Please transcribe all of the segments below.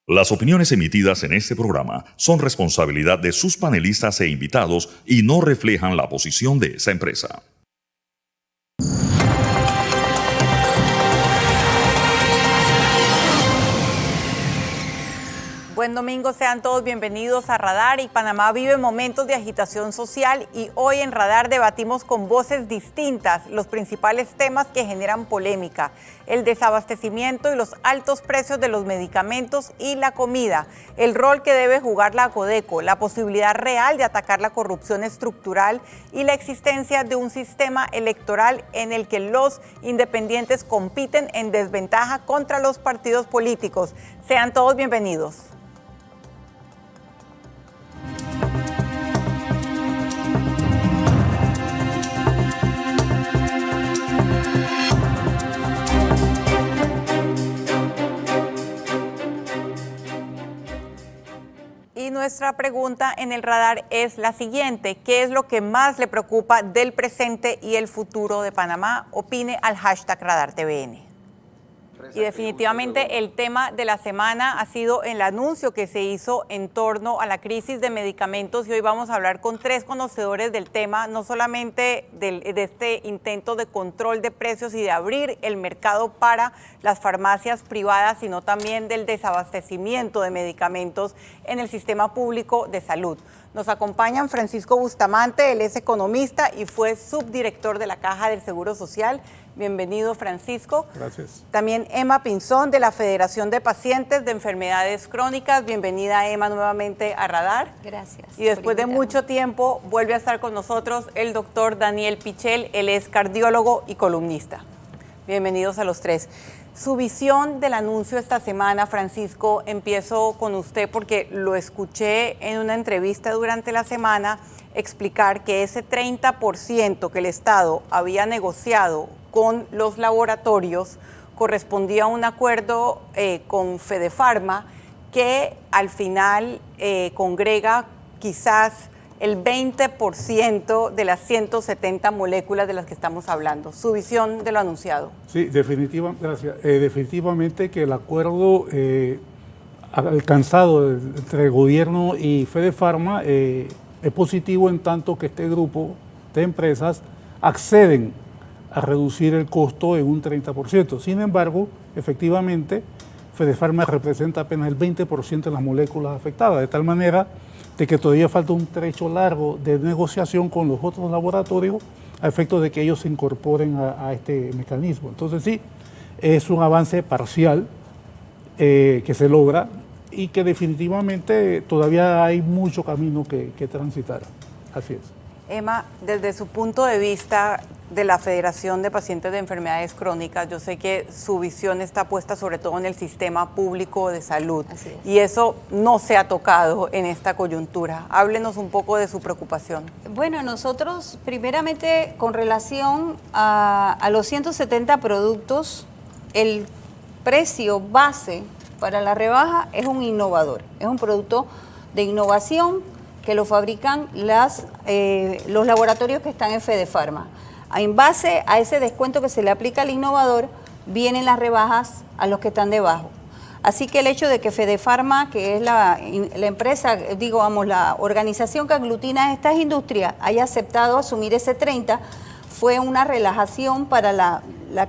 Las opiniones emitidas en este programa son responsabilidad de sus panelistas e invitados y no reflejan la posición de esa empresa. Buen domingo, sean todos bienvenidos a Radar. Y Panamá vive momentos de agitación social y hoy en Radar debatimos con voces distintas los principales temas que generan polémica: el desabastecimiento y los altos precios de los medicamentos y la comida, el rol que debe jugar la Codeco, la posibilidad real de atacar la corrupción estructural y la existencia de un sistema electoral en el que los independientes compiten en desventaja contra los partidos políticos. Sean todos bienvenidos. Y nuestra pregunta en el radar es la siguiente: ¿qué es lo que más le preocupa del presente y el futuro de Panamá? Opine al hashtag RadarTVN. Y definitivamente el tema de la semana ha sido el anuncio que se hizo en torno a la crisis de medicamentos, y hoy vamos a hablar con tres conocedores del tema, no solamente de este intento de control de precios y de abrir el mercado para las farmacias privadas, sino también del desabastecimiento de medicamentos en el sistema público de salud. Nos acompañan Francisco Bustamante, él es economista y fue subdirector de la Caja del Seguro Social. Bienvenido, Francisco. Gracias. También Emma Pinzón, de la Federación de Pacientes de Enfermedades Crónicas. Bienvenida, Emma, nuevamente a Radar. Gracias. Y después de mucho tiempo vuelve a estar con nosotros el doctor Daniel Pichel, él es cardiólogo y columnista. Bienvenidos a los tres. Su visión del anuncio esta semana, Francisco, empiezo con usted porque lo escuché en una entrevista durante la semana explicar que ese 30% que el Estado había negociado con los laboratorios correspondía a un acuerdo con Fedefarma que al final congrega quizás el 20% de las 170 moléculas de las que estamos hablando. Su visión de lo anunciado. Sí, gracias. Definitivamente que el acuerdo alcanzado entre el gobierno y Fedefarma es positivo, en tanto que este grupo de empresas acceden a reducir el costo en un 30%. Sin embargo, efectivamente, Fedefarma representa apenas el 20% de las moléculas afectadas, de tal manera de que todavía falta un trecho largo de negociación con los otros laboratorios a efecto de que ellos se incorporen a este mecanismo. Entonces sí, es un avance parcial que se logra y que definitivamente todavía hay mucho camino que transitar. Así es. Emma, desde su punto de vista de la Federación de Pacientes de Enfermedades Crónicas, yo sé que su visión está puesta sobre todo en el sistema público de salud, y eso no se ha tocado en esta coyuntura. Háblenos un poco de su preocupación. Bueno, nosotros primeramente con relación a los 170 productos, el precio base para la rebaja es un innovador, es un producto de innovación que lo fabrican los laboratorios que están en Fedefarma. En base a ese descuento que se le aplica al innovador, vienen las rebajas a los que están debajo. Así que el hecho de que Fedefarma, que es la empresa, digamos, la organización que aglutina estas industrias, haya aceptado asumir ese 30%, fue una relajación para la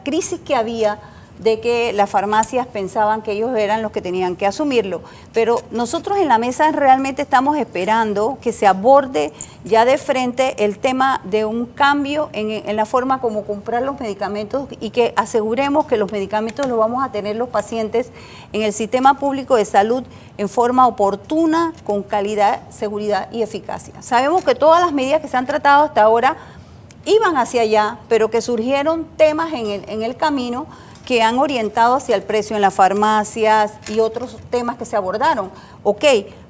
crisis que había de que las farmacias pensaban que ellos eran los que tenían que asumirlo. Pero nosotros en la mesa realmente estamos esperando que se aborde ya de frente el tema de un cambio en la forma como comprar los medicamentos, y que aseguremos que los medicamentos los vamos a tener los pacientes en el sistema público de salud en forma oportuna, con calidad, seguridad y eficacia. Sabemos que todas las medidas que se han tratado hasta ahora iban hacia allá, pero que surgieron temas en el camino que han orientado hacia el precio en las farmacias y otros temas que se abordaron. Ok,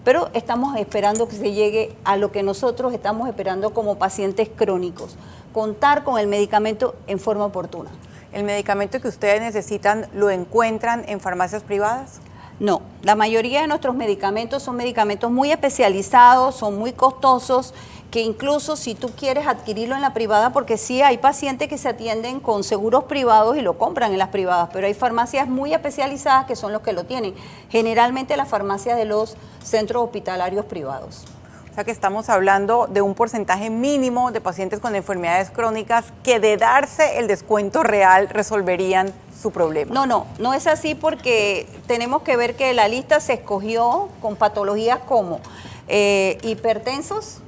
pero estamos esperando que se llegue a lo que nosotros estamos esperando como pacientes crónicos: contar con el medicamento en forma oportuna. ¿El medicamento que ustedes necesitan lo encuentran en farmacias privadas? No, la mayoría de nuestros medicamentos son medicamentos muy especializados, son muy costosos, que incluso si tú quieres adquirirlo en la privada, porque sí hay pacientes que se atienden con seguros privados y lo compran en las privadas, pero hay farmacias muy especializadas que son los que lo tienen, generalmente las farmacias de los centros hospitalarios privados. O sea que estamos hablando de un porcentaje mínimo de pacientes con enfermedades crónicas que de darse el descuento real resolverían su problema. No es así, porque tenemos que ver que la lista se escogió con patologías como hipertensos,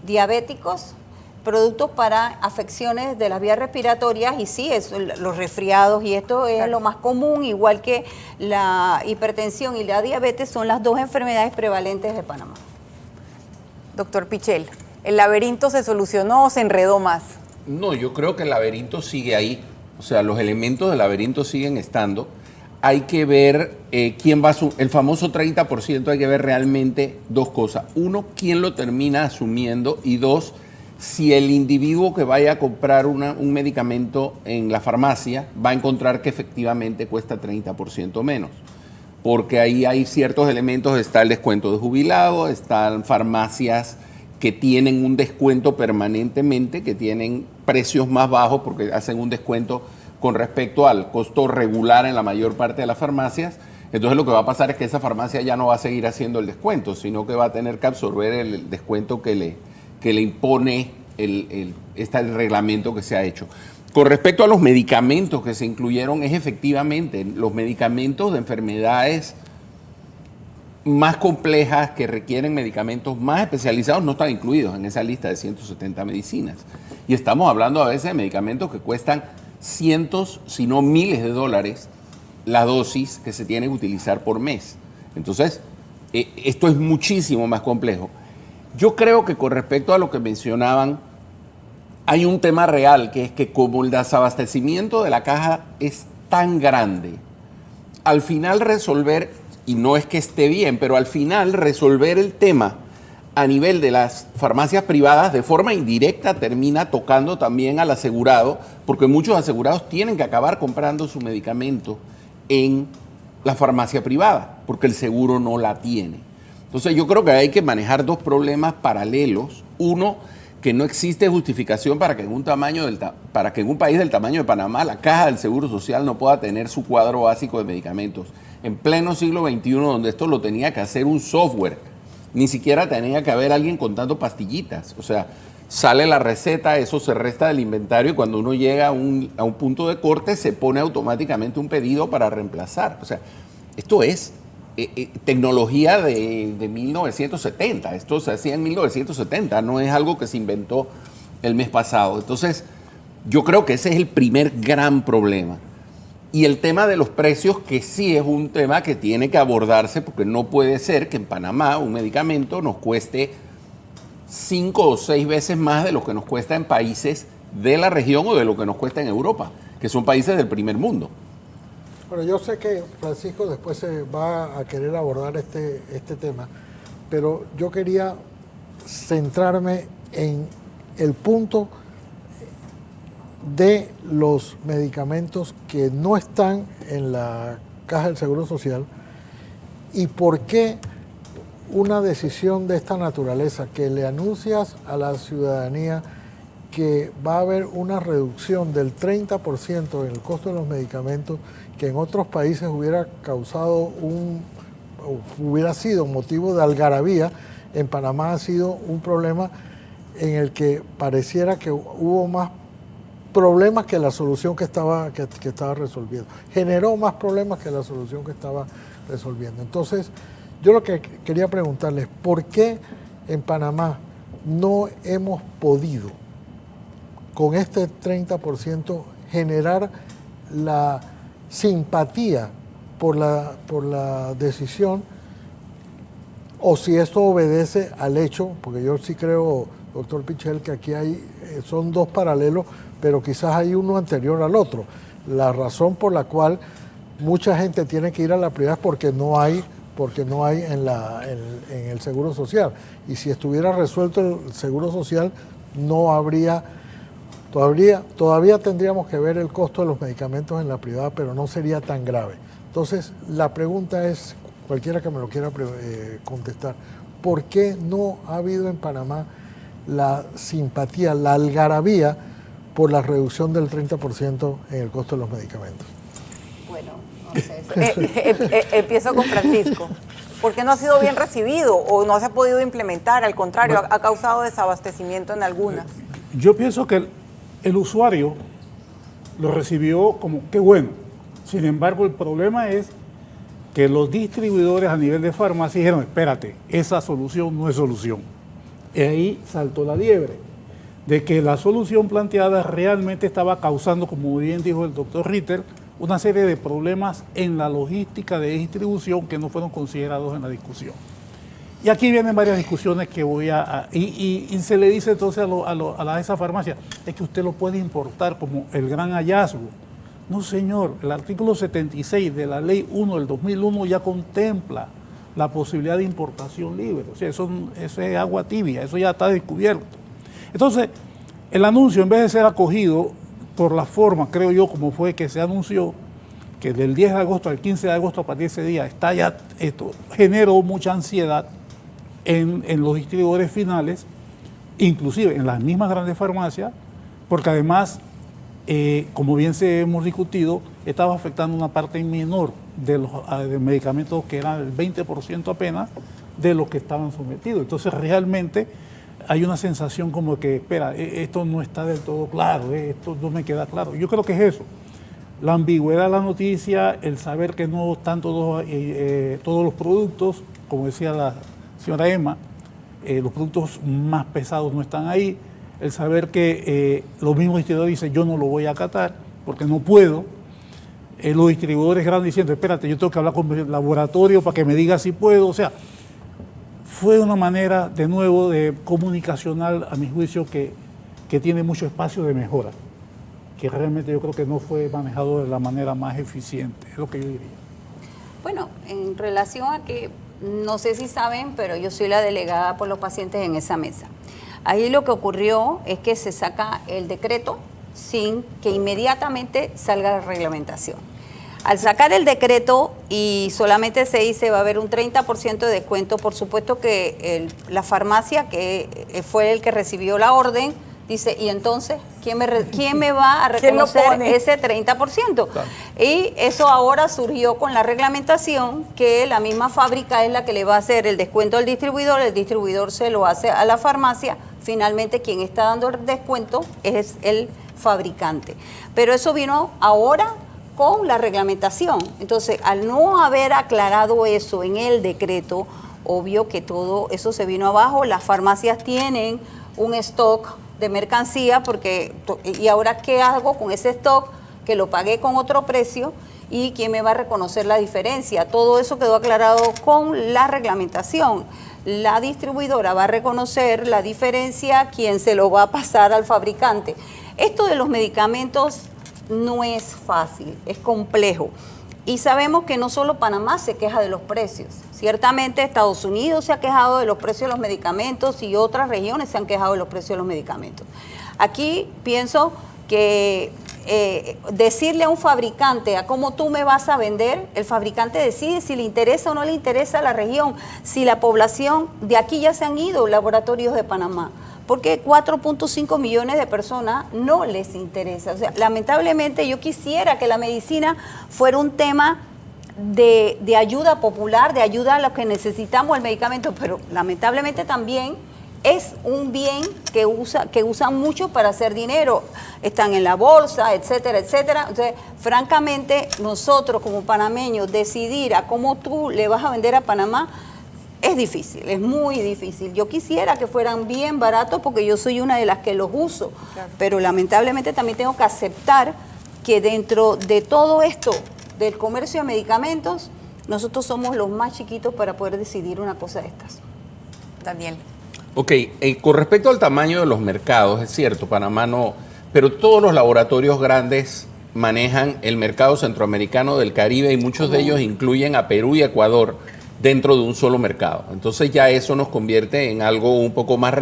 diabéticos, productos para afecciones de las vías respiratorias, y sí, los resfriados, y esto es lo más común, igual que la hipertensión y la diabetes son las dos enfermedades prevalentes de Panamá. Doctor Pichel, ¿el laberinto se solucionó o se enredó más? No, yo creo que el laberinto sigue ahí. O sea, los elementos del laberinto siguen estando. Hay que ver quién va a asumir. El famoso 30%, hay que ver realmente dos cosas. Uno, quién lo termina asumiendo. Y dos, si el individuo que vaya a comprar un medicamento en la farmacia va a encontrar que efectivamente cuesta 30% menos. Porque ahí hay ciertos elementos, está el descuento de jubilado, están farmacias que tienen un descuento permanentemente, que tienen precios más bajos porque hacen un descuento con respecto al costo regular en la mayor parte de las farmacias. Entonces lo que va a pasar es que esa farmacia ya no va a seguir haciendo el descuento, sino que va a tener que absorber el descuento que le impone el reglamento que se ha hecho. Con respecto a los medicamentos que se incluyeron, es efectivamente los medicamentos de enfermedades más complejas que requieren medicamentos más especializados no están incluidos en esa lista de 170 medicinas. Y estamos hablando a veces de medicamentos que cuestan cientos, si no miles de dólares la dosis que se tiene que utilizar por mes. Entonces, esto es muchísimo más complejo. Yo creo que con respecto a lo que mencionaban, hay un tema real, que es que como el desabastecimiento de la caja es tan grande, al final resolver, y no es que esté bien, pero al final resolver el tema a nivel de las farmacias privadas de forma indirecta termina tocando también al asegurado, porque muchos asegurados tienen que acabar comprando su medicamento en la farmacia privada, porque el seguro no la tiene. Entonces yo creo que hay que manejar dos problemas paralelos. Uno, que no existe justificación para que en un país del tamaño de Panamá la Caja del Seguro Social no pueda tener su cuadro básico de medicamentos. En pleno siglo XXI, donde esto lo tenía que hacer un software, ni siquiera tenía que haber alguien contando pastillitas. O sea, sale la receta, eso se resta del inventario y cuando uno llega a un punto de corte se pone automáticamente un pedido para reemplazar. O sea, esto es tecnología de 1970. Esto se hacía en 1970, no es algo que se inventó el mes pasado. Entonces, yo creo que ese es el primer gran problema. Y el tema de los precios, que sí es un tema que tiene que abordarse, porque no puede ser que en Panamá un medicamento nos cueste 5 o 6 veces más de lo que nos cuesta en países de la región o de lo que nos cuesta en Europa, que son países del primer mundo. Bueno, yo sé que Francisco después se va a querer abordar este tema, pero yo quería centrarme en el punto de los medicamentos que no están en la Caja del Seguro Social y por qué una decisión de esta naturaleza, que le anuncias a la ciudadanía que va a haber una reducción del 30% en el costo de los medicamentos, que en otros países hubiera causado hubiera sido motivo de algarabía, en Panamá ha sido un problema en el que pareciera que hubo más problemas que la solución que estaba resolviendo. Generó más problemas que la solución que estaba resolviendo. Entonces, yo lo que quería preguntarles, ¿por qué en Panamá no hemos podido, con este 30%, generar la simpatía por la decisión, o si esto obedece al hecho, porque yo sí creo, doctor Pichel, que aquí son dos paralelos, pero quizás hay uno anterior al otro. La razón por la cual mucha gente tiene que ir a la privada es porque no hay en el Seguro Social. Y si estuviera resuelto el Seguro Social, no habría, todavía tendríamos que ver el costo de los medicamentos en la privada, pero no sería tan grave. Entonces, la pregunta es, cualquiera que me lo quiera contestar, ¿por qué no ha habido en Panamá la simpatía, la algarabía por la reducción del 30% en el costo de los medicamentos? Bueno, no sé. Empiezo con Francisco. ¿Por qué no ha sido bien recibido o no se ha podido implementar? Al contrario, ha causado desabastecimiento en algunas. Yo pienso que el usuario lo recibió como qué bueno. Sin embargo, el problema es que los distribuidores a nivel de farmacia dijeron, espérate, esa solución no es solución. Y ahí saltó la liebre, de que la solución planteada realmente estaba causando, como bien dijo el doctor Ritter, una serie de problemas en la logística de distribución que no fueron considerados en la discusión. Y aquí vienen varias discusiones que voy y se le dice entonces a esa farmacia, es que usted lo puede importar como el gran hallazgo. No, señor, el artículo 76 de la Ley 1 del 2001 ya contempla la posibilidad de importación libre. O sea, eso es agua tibia, eso ya está descubierto. Entonces, el anuncio, en vez de ser acogido por la forma, creo yo, como fue que se anunció, que del 10 de agosto al 15 de agosto, a partir de ese día, esto generó mucha ansiedad en los distribuidores finales, inclusive en las mismas grandes farmacias, porque además, como bien hemos discutido, estaba afectando una parte menor de los medicamentos que eran el 20% apenas de los que estaban sometidos. Entonces realmente hay una sensación como que, espera, esto no está del todo claro, esto no me queda claro. Yo creo que es eso, la ambigüedad de la noticia, el saber que no están todos los productos, como decía la señora Emma, los productos más pesados no están ahí, el saber que los mismos distribuidores dicen yo no lo voy a acatar porque no puedo, los distribuidores grandes diciendo espérate, yo tengo que hablar con mi laboratorio para que me diga si puedo, o sea, fue una manera de nuevo de comunicacional a mi juicio que tiene mucho espacio de mejora, que realmente yo creo que no fue manejado de la manera más eficiente, es lo que yo diría. Bueno, en relación a que, no sé si saben, pero yo soy la delegada por los pacientes en esa mesa. Ahí lo que ocurrió es que se saca el decreto sin que inmediatamente salga la reglamentación. Al sacar el decreto y solamente se dice va a haber un 30% de descuento, por supuesto que la farmacia, que fue el que recibió la orden, dice, y entonces, ¿quién me va a reconocer ese 30%? Claro. Y eso ahora surgió con la reglamentación, que la misma fábrica es la que le va a hacer el descuento al distribuidor, el distribuidor se lo hace a la farmacia, finalmente quien está dando el descuento es el fabricante. Pero eso vino ahora con la reglamentación. Entonces, al no haber aclarado eso en el decreto, obvio que todo eso se vino abajo, las farmacias tienen un stock de mercancía, porque ¿y ahora qué hago con ese stock que lo pagué con otro precio? ¿Y quién me va a reconocer la diferencia? Todo eso quedó aclarado con la reglamentación. La distribuidora va a reconocer la diferencia, quién se lo va a pasar al fabricante. Esto de los medicamentos no es fácil, es complejo. Y sabemos que no solo Panamá se queja de los precios. Ciertamente Estados Unidos se ha quejado de los precios de los medicamentos y otras regiones se han quejado de los precios de los medicamentos. Aquí pienso que decirle a un fabricante a cómo tú me vas a vender, el fabricante decide si le interesa o no le interesa a la región, si la población de aquí ya se han ido laboratorios de Panamá. Porque 4.5 millones de personas no les interesa. O sea, lamentablemente yo quisiera que la medicina fuera un tema de ayuda popular, de ayuda a los que necesitamos el medicamento, pero lamentablemente también es un bien que usan mucho para hacer dinero. Están en la bolsa, etcétera, etcétera. Entonces, francamente, nosotros como panameños decidir a cómo tú le vas a vender a Panamá, es difícil, es muy difícil. Yo quisiera que fueran bien baratos porque yo soy una de las que los uso, claro. Pero lamentablemente también tengo que aceptar que dentro de todo esto del comercio de medicamentos, nosotros somos los más chiquitos para poder decidir una cosa de estas. Daniel. Ok, con respecto al tamaño de los mercados, es cierto, Panamá no, pero todos los laboratorios grandes manejan el mercado centroamericano del Caribe y muchos de ellos incluyen a Perú y Ecuador dentro de un solo mercado. Entonces ya eso nos convierte en algo un poco más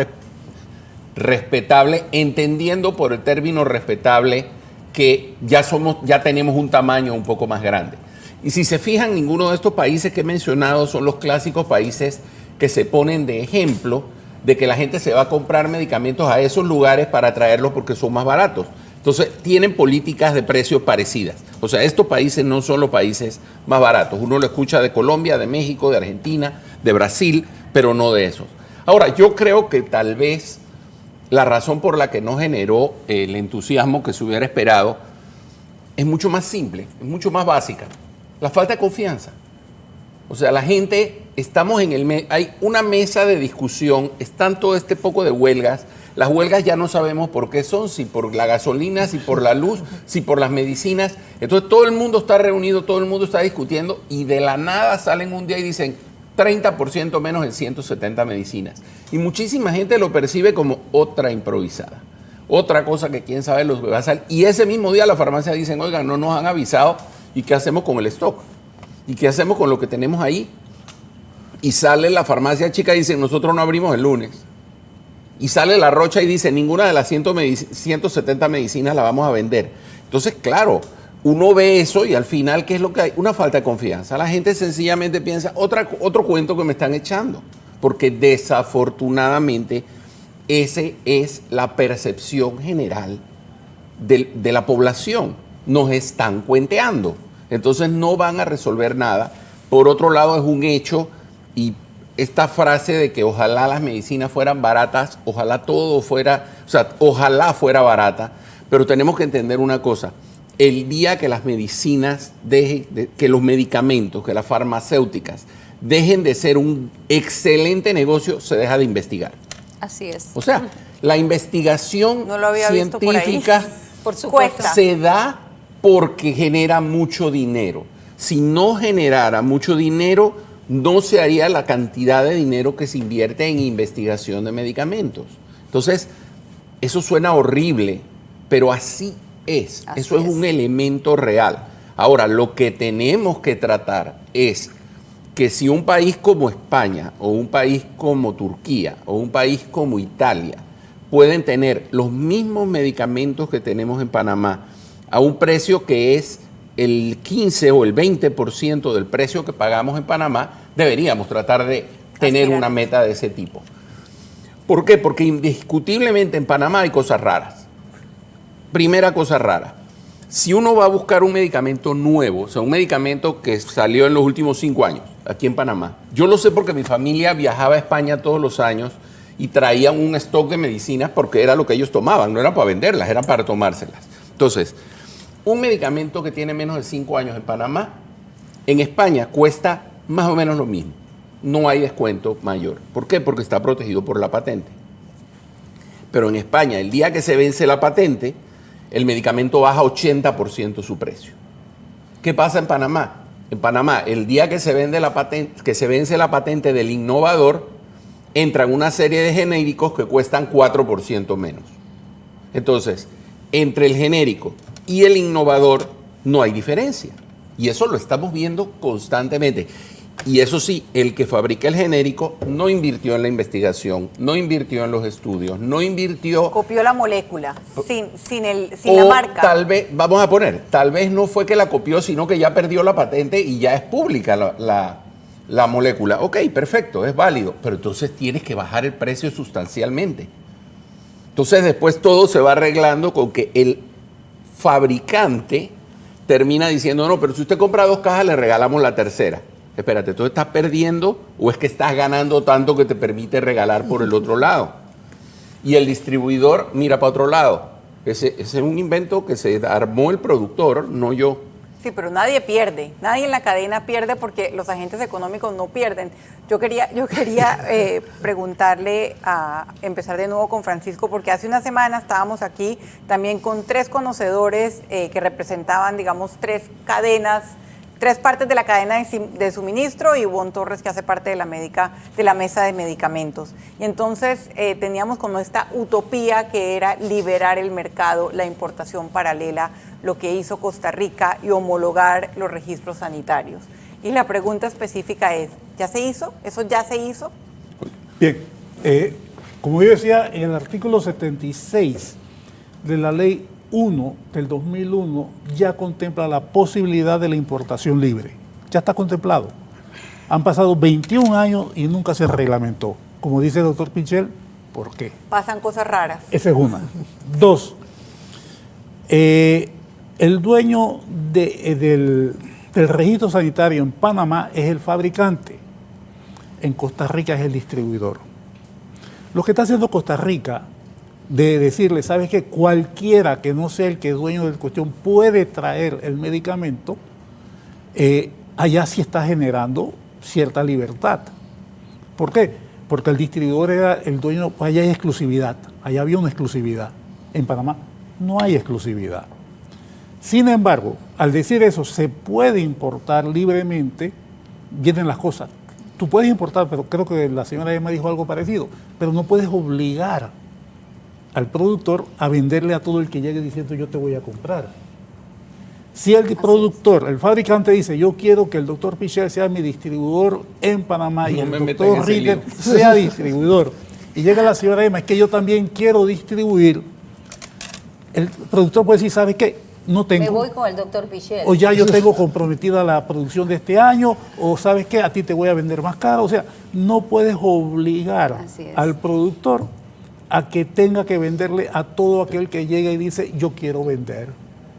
respetable, entendiendo por el término respetable que ya tenemos un tamaño un poco más grande. Y si se fijan, ninguno de estos países que he mencionado son los clásicos países que se ponen de ejemplo de que la gente se va a comprar medicamentos a esos lugares para traerlos porque son más baratos. Entonces, tienen políticas de precios parecidas. O sea, estos países no son los países más baratos. Uno lo escucha de Colombia, de México, de Argentina, de Brasil, pero no de esos. Ahora, yo creo que tal vez la razón por la que no generó el entusiasmo que se hubiera esperado es mucho más simple, es mucho más básica. La falta de confianza. O sea, la gente, estamos hay una mesa de discusión, están todo este poco de huelgas. Las huelgas ya no sabemos por qué son, si por la gasolina, si por la luz, si por las medicinas. Entonces todo el mundo está reunido, todo el mundo está discutiendo y de la nada salen un día y dicen 30% menos en 170 medicinas. Y muchísima gente lo percibe como otra improvisada. Otra cosa que quién sabe lo que va a salir. Y ese mismo día la farmacia dicen, oigan, no nos han avisado, ¿y qué hacemos con el stock? ¿Y qué hacemos con lo que tenemos ahí? Y sale la farmacia chica y dice, nosotros no abrimos el lunes. Y sale la Rocha y dice, ninguna de las 170 medicinas la vamos a vender. Entonces, claro, uno ve eso y al final, ¿qué es lo que hay? Una falta de confianza. La gente sencillamente piensa, otro cuento que me están echando. Porque desafortunadamente, esa es la percepción general de la población. Nos están cuenteando. Entonces no van a resolver nada. Por otro lado, es un hecho, y esta frase de que ojalá las medicinas fueran baratas, ojalá todo fuera, o sea, ojalá fuera barata, pero tenemos que entender una cosa. El día que las medicinas que los medicamentos, que las farmacéuticas dejen de ser un excelente negocio, se deja de investigar. Así es. O sea, la investigación No lo había visto por ahí. científica Por supuesto. se da porque genera mucho dinero. Si no generara mucho dinero, no se haría la cantidad de dinero que se invierte en investigación de medicamentos. Entonces, eso suena horrible, pero así es. Así Eso es un elemento real. Ahora, lo que tenemos que tratar es que si un país como España, o un país como Turquía, o un país como Italia, pueden tener los mismos medicamentos que tenemos en Panamá, a un precio que es el 15 o el 20% del precio que pagamos en Panamá, deberíamos tratar de tener una meta de ese tipo. ¿Por qué? Porque indiscutiblemente en Panamá hay cosas raras. Primera cosa rara, si uno va a buscar un medicamento nuevo, o sea, un medicamento que salió en los últimos 5 años, aquí en Panamá, yo lo sé porque mi familia viajaba a España todos los años y traían un stock de medicinas porque era lo que ellos tomaban, no era para venderlas, era para tomárselas. Entonces, un medicamento que tiene menos de 5 años en Panamá, en España cuesta más o menos lo mismo. No hay descuento mayor. ¿Por qué? Porque está protegido por la patente. Pero en España, el día que se vence la patente, el medicamento baja 80% su precio. ¿Qué pasa en Panamá? En Panamá, el día que se vence la patente del innovador, entran una serie de genéricos que cuestan 4% menos. Entonces, entre el genérico y el innovador no hay diferencia. Y eso lo estamos viendo constantemente. Y eso sí, el que fabrica el genérico no invirtió en la investigación, no invirtió en los estudios, no invirtió... Copió la molécula sin la marca. Tal vez, vamos a poner, tal vez no fue que la copió, sino que ya perdió la patente y ya es pública la molécula. Ok, perfecto, es válido, pero entonces tienes que bajar el precio sustancialmente. Entonces después todo se va arreglando con que el fabricante termina diciendo, no, pero si usted compra 2 cajas, le regalamos la tercera. Espérate, ¿tú estás perdiendo o es que estás ganando tanto que te permite regalar por el otro lado? Y el distribuidor mira para otro lado. Ese es un invento que se armó el productor, no yo. Sí, pero nadie pierde, nadie en la cadena pierde porque los agentes económicos no pierden. Yo quería preguntarle, empezar de nuevo con Francisco, porque hace una semana estábamos aquí también con 3 conocedores que representaban, digamos, 3 partes de la cadena de suministro, y Ivonne Torres, que hace parte de la mesa de medicamentos. Y entonces teníamos como esta utopía que era liberar el mercado, la importación paralela, lo que hizo Costa Rica, y homologar los registros sanitarios. Y la pregunta específica es, ¿ya se hizo? ¿Eso ya se hizo? Bien, como yo decía, en el artículo 76 de la ley 1 del 2001 ya contempla la posibilidad de la importación libre. Ya está contemplado. Han pasado 21 años y nunca se reglamentó. Como dice el doctor Pichel, ¿por qué? Pasan cosas raras. Esa es una. Dos, el dueño del registro sanitario en Panamá es el fabricante. En Costa Rica es el distribuidor. Lo que está haciendo Costa Rica de decirle, ¿sabes qué? Cualquiera que no sea el que es dueño de la cuestión puede traer el medicamento, allá sí está generando cierta libertad. ¿Por qué? Porque el distribuidor era el dueño, allá hay exclusividad, allá había una exclusividad. En Panamá no hay exclusividad. Sin embargo, al decir eso, se puede importar libremente, vienen las cosas. Tú puedes importar, pero creo que la señora Emma dijo algo parecido, pero no puedes obligar al productor a venderle a todo el que llegue diciendo yo te voy a comprar. Si el productor, el fabricante dice yo quiero que el doctor Pichel sea mi distribuidor en Panamá y el doctor Ritter sea distribuidor, y llega la señora Emma, es que yo también quiero distribuir, el productor puede decir, ¿sabes qué? No tengo. Me voy con el doctor Pichel. O ya yo tengo comprometida la producción de este año, o ¿sabes qué? A ti te voy a vender más caro. O sea, no puedes obligar al productor a que tenga que venderle a todo aquel que llega y dice, yo quiero vender.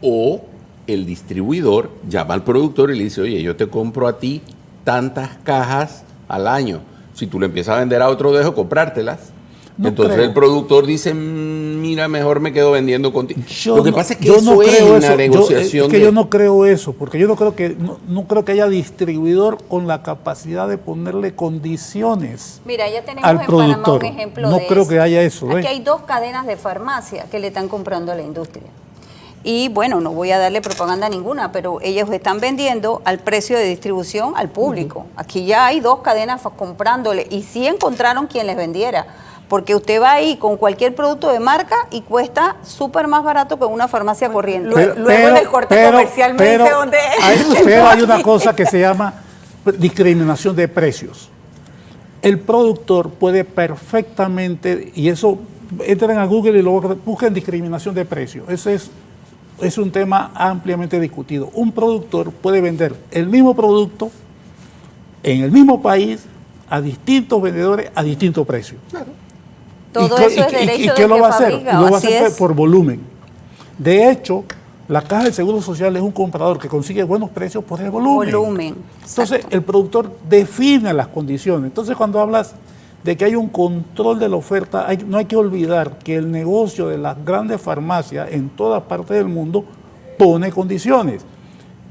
O el distribuidor llama al productor y le dice, oye, yo te compro a ti tantas cajas al año. Si tú le empiezas a vender a otro, dejo comprártelas. No entonces creo. el productor dice, mira, mejor me quedo vendiendo contigo. Lo que pasa es que yo eso es creo una negociación. Es que yo no creo eso, porque yo no creo que no creo que haya distribuidor con la capacidad de ponerle condiciones Mira, ya tenemos al en productor. Panamá un ejemplo No de creo eso. que haya eso. Aquí hay 2 cadenas de farmacia que le están comprando a la industria. Y bueno, no voy a darle propaganda ninguna, pero ellos están vendiendo al precio de distribución al público. Aquí ya hay 2 cadenas comprándole y sí encontraron quien les vendiera. Porque usted va ahí con cualquier producto de marca y cuesta súper más barato que una farmacia corriente. Luego en el corte comercial me dice dónde es. Pero hay una cosa que se llama discriminación de precios. El productor puede perfectamente, y eso, entren a Google y luego busquen discriminación de precios. Eso es un tema ampliamente discutido. Un productor puede vender el mismo producto en el mismo país a distintos vendedores a distintos precios. Todo eso es derecho ¿qué del lo que va a hacer? fabrica, Lo va a así hacer es. por volumen. De hecho, la Caja del Seguro Social es un comprador que consigue buenos precios por el volumen. Entonces, exacto. el productor define las condiciones. Entonces, cuando hablas de que hay un control de la oferta, no hay que olvidar que el negocio de las grandes farmacias en todas partes del mundo pone condiciones.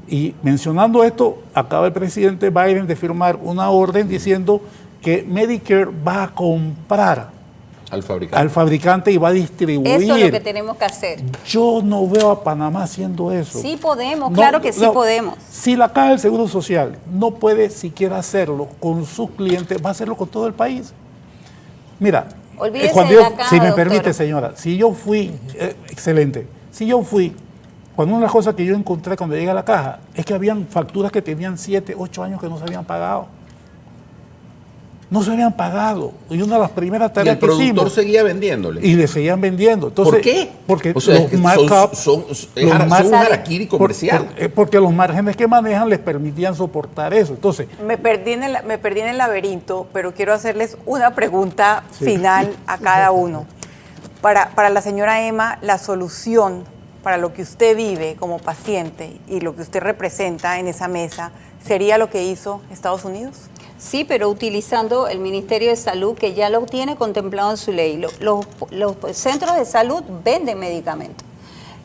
Y mencionando esto, acaba el presidente Biden de firmar una orden diciendo que Medicare va a comprar al fabricante y va a distribuir. Eso es lo que tenemos que hacer. Yo no veo a Panamá haciendo eso. Sí podemos, claro que sí podemos. Si la Caja del Seguro Social no puede siquiera hacerlo con sus clientes, va a hacerlo con todo el país. Mira, Olvídese de la caja, si me doctor. permite, señora, si yo fui, excelente, si yo fui, cuando una de las cosas que yo encontré cuando llegué a la caja es que habían facturas que tenían 7, 8 años que no se habían pagado. No se habían pagado. Y una de las primeras Y tareas el que hicimos. productor seguía vendiéndole. Y le seguían vendiendo. Entonces, ¿Por qué? Porque O sea, los son markups. un harakiri comercial. Porque los márgenes que manejan les permitían soportar eso. Entonces, Me perdí en el laberinto, pero quiero hacerles una pregunta final a cada uno. Para la señora Emma, la solución para lo que usted vive como paciente y lo que usted representa en esa mesa, ¿sería lo que hizo Estados Unidos? Sí, pero utilizando el Ministerio de Salud, que ya lo tiene contemplado en su ley. Los centros de salud venden medicamentos.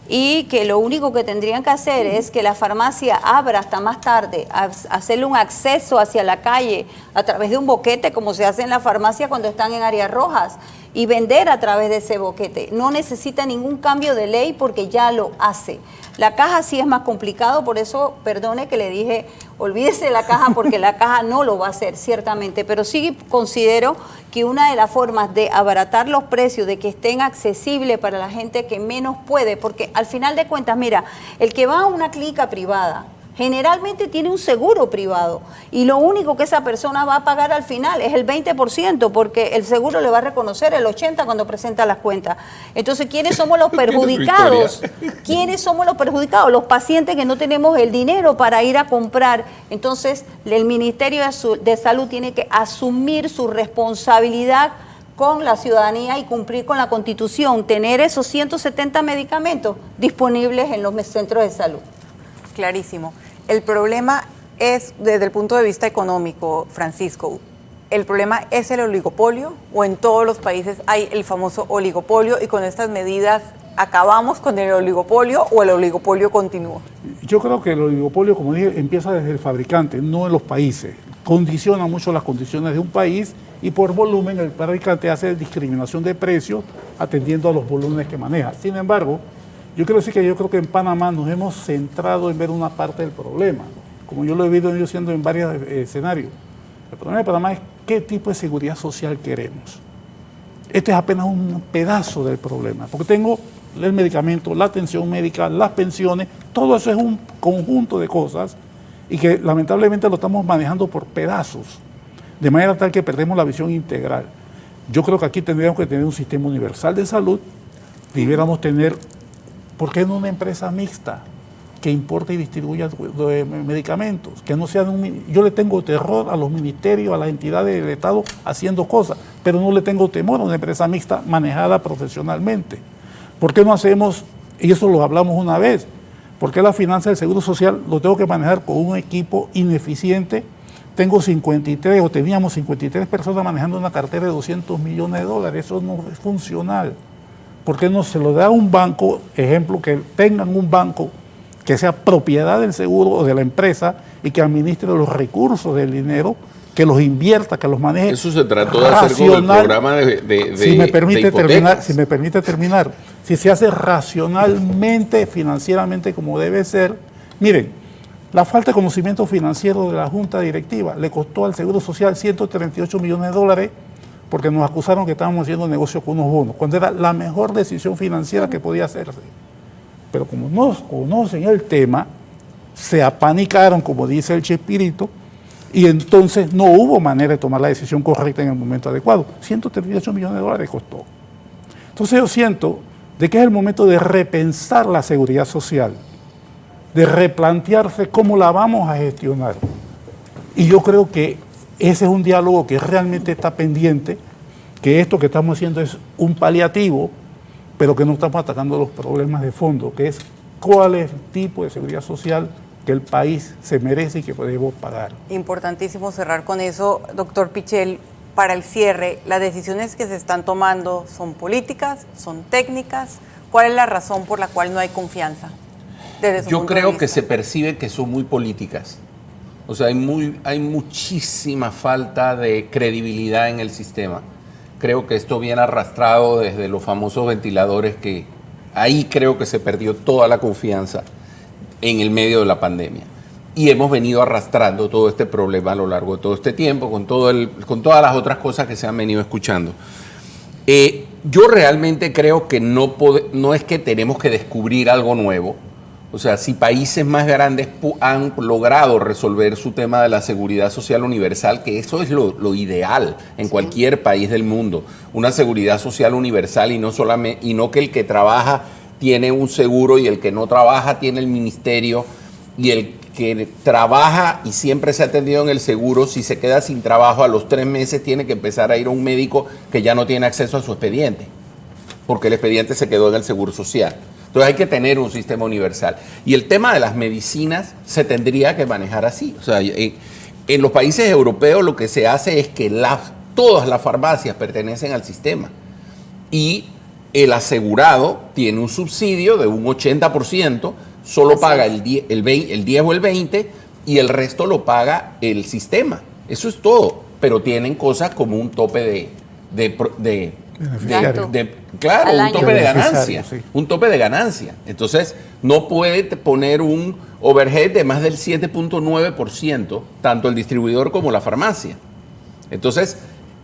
Y que lo único que tendrían que hacer es que la farmacia abra hasta más tarde, hacerle un acceso hacia la calle a través de un boquete, como se hace en la farmacia cuando están en áreas rojas, y vender a través de ese boquete. No necesita ningún cambio de ley porque ya lo hace. La caja sí es más complicado, por eso, perdone que le dije, olvídese de la caja porque la caja no lo va a hacer, ciertamente, pero sí considero que una de las formas de abaratar los precios, de que estén accesibles para la gente que menos puede, porque al final de cuentas, mira, el que va a una clínica privada generalmente tiene un seguro privado y lo único que esa persona va a pagar al final es el 20% porque el seguro le va a reconocer el 80% cuando presenta las cuentas. Entonces, ¿quiénes somos los perjudicados? ¿Quiénes somos los perjudicados? Los pacientes que no tenemos el dinero para ir a comprar. Entonces, el Ministerio de Salud tiene que asumir su responsabilidad con la ciudadanía y cumplir con la Constitución, tener esos 170 medicamentos disponibles en los centros de salud. Clarísimo. El problema es, desde el punto de vista económico, Francisco, ¿el problema es el oligopolio o en todos los países hay el famoso oligopolio y con estas medidas acabamos con el oligopolio o el oligopolio continúa? Yo creo que el oligopolio, como dije, empieza desde el fabricante, no en los países. Condiciona mucho las condiciones de un país y por volumen el fabricante hace discriminación de precios atendiendo a los volúmenes que maneja. Sin embargo, yo creo que en Panamá nos hemos centrado en ver una parte del problema, como yo lo he venido diciendo en varios escenarios. El problema de Panamá es qué tipo de seguridad social queremos. Este es apenas un pedazo del problema, porque tengo el medicamento, la atención médica, las pensiones, todo eso es un conjunto de cosas y que lamentablemente lo estamos manejando por pedazos, de manera tal que perdemos la visión integral. Yo creo que aquí tendríamos que tener un sistema universal de salud, debiéramos tener, ¿por qué no una empresa mixta que importe y distribuya medicamentos? Que no sea yo le tengo terror a los ministerios, a las entidades del Estado haciendo cosas, pero no le tengo temor a una empresa mixta manejada profesionalmente. ¿Por qué no hacemos, y eso lo hablamos una vez, por qué la finanza del Seguro Social lo tengo que manejar con un equipo ineficiente? Tengo 53 o teníamos 53 personas manejando una cartera de $200 millones, eso no es funcional. ¿Por qué no se lo da a un banco, ejemplo, que tengan un banco que sea propiedad del seguro o de la empresa y que administre los recursos del dinero, que los invierta, que los maneje? Eso se trató de hacer con el programa de si me permite hipotecas. terminar, si se hace racionalmente, financieramente como debe ser, miren, la falta de conocimiento financiero de la Junta Directiva le costó al Seguro Social $138 millones porque nos acusaron que estábamos haciendo negocio con unos bonos, cuando era la mejor decisión financiera que podía hacerse. Pero como no conocen el tema, se apanicaron, como dice el Chespirito, y entonces no hubo manera de tomar la decisión correcta en el momento adecuado. $138 millones costó. Entonces yo siento de que es el momento de repensar la seguridad social, de replantearse cómo la vamos a gestionar. Y yo creo que ese es un diálogo que realmente está pendiente, que esto que estamos haciendo es un paliativo, pero que no estamos atacando los problemas de fondo, que es cuál es el tipo de seguridad social que el país se merece y que podemos pagar. Importantísimo cerrar con eso, doctor Pichel. Para el cierre, ¿las decisiones que se están tomando son políticas, son técnicas? ¿Cuál es la razón por la cual no hay confianza? Yo creo que se percibe que son muy políticas. O sea, hay muchísima falta de credibilidad en el sistema. Creo que esto viene arrastrado desde los famosos ventiladores, que ahí creo que se perdió toda la confianza en el medio de la pandemia. Y hemos venido arrastrando todo este problema a lo largo de todo este tiempo, con todas las otras cosas que se han venido escuchando. Yo realmente creo que no es que tenemos que descubrir algo nuevo. O sea, si países más grandes han logrado resolver su tema de la seguridad social universal, que eso es lo ideal en cualquier país del mundo, una seguridad social universal y no que el que trabaja tiene un seguro y el que no trabaja tiene el ministerio, y el que trabaja y siempre se ha atendido en el seguro, si se queda sin trabajo a los 3 meses tiene que empezar a ir a un médico que ya no tiene acceso a su expediente, porque el expediente se quedó en el seguro social. Entonces hay que tener un sistema universal. Y el tema de las medicinas se tendría que manejar así. O sea, en los países europeos lo que se hace es que todas las farmacias pertenecen al sistema. Y el asegurado tiene un subsidio de un 80%, solo paga el 10 o el 20%, y el resto lo paga el sistema. Eso es todo. Pero tienen cosas como un tope claro, un tope de ganancia, sí. Un tope de ganancia. Entonces, no puede poner un overhead de más del 7.9%, tanto el distribuidor como la farmacia. Entonces,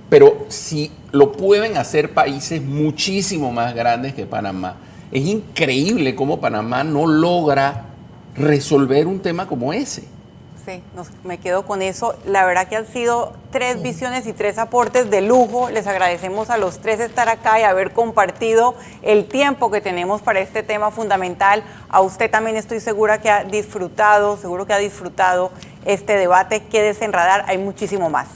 pero si lo pueden hacer países muchísimo más grandes que Panamá, es increíble cómo Panamá no logra resolver un tema como ese. Sí, me quedo con eso. La verdad que han sido 3 visiones y 3 aportes de lujo. Les agradecemos a los 3 estar acá y haber compartido el tiempo que tenemos para este tema fundamental. A usted también estoy segura que ha disfrutado, seguro que ha disfrutado este debate. Quédese en Radar, hay muchísimo más.